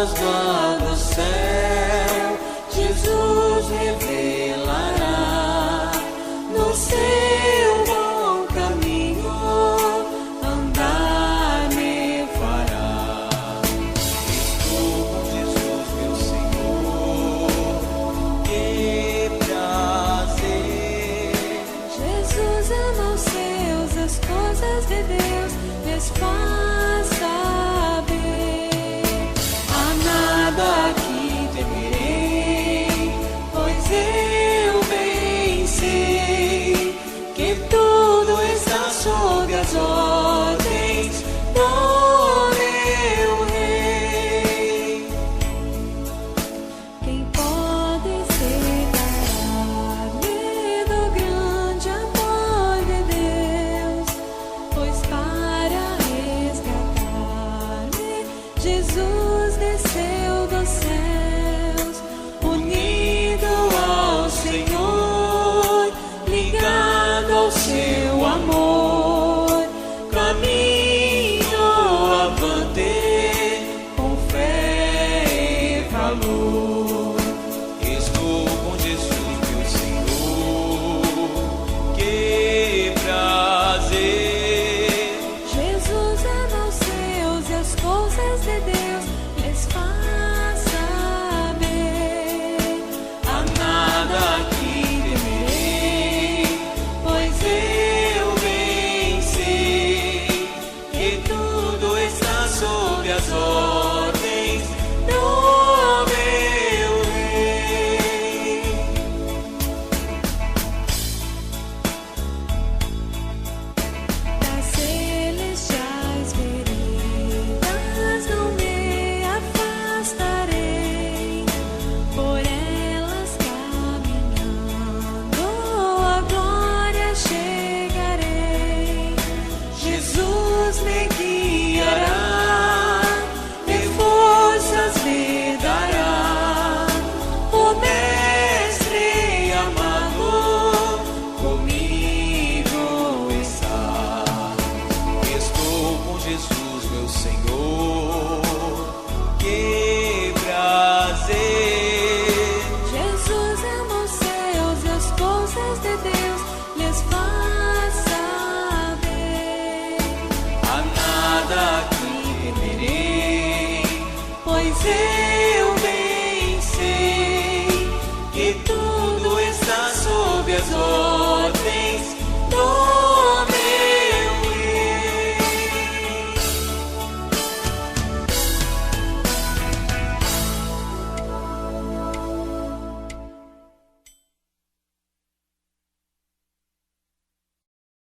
portas lá no céu, Jesus revelará. No seu bom caminho andar me fará. Estou com Jesus, meu Senhor, que prazer. Jesus ama os seus, as coisas de Deus lhes faz saber. Há nada que temerei, pois eu bem sei que tudo está sob as ordens do meu Rei. Quem pode separar-me do grande amor de Deus? Pois para resgatar-me, Jesus desceu dos céus, Unido ao Senhor, ligado ao seu amor, caminho avante com fé e valor. Estou com Jesus, meu Senhor, que prazer. Jesus ama os seus e as coisas de Deus lhes faz saber. Há nada que temerei, pois eu bem sei que tudo está sob as ordens do meu Rei. Das celestiais veredas não me afastarei, por elas caminhando a glória chegarei. Jesus me guiará e forças me dará. O Mestre amado comigo está. Estou com Jesus, meu Senhor, que prazer. Jesus ama os seus e as coisas de Deus lhes faz saber. Há nada que temerei, pois eu bem sei que tudo está sob as ordens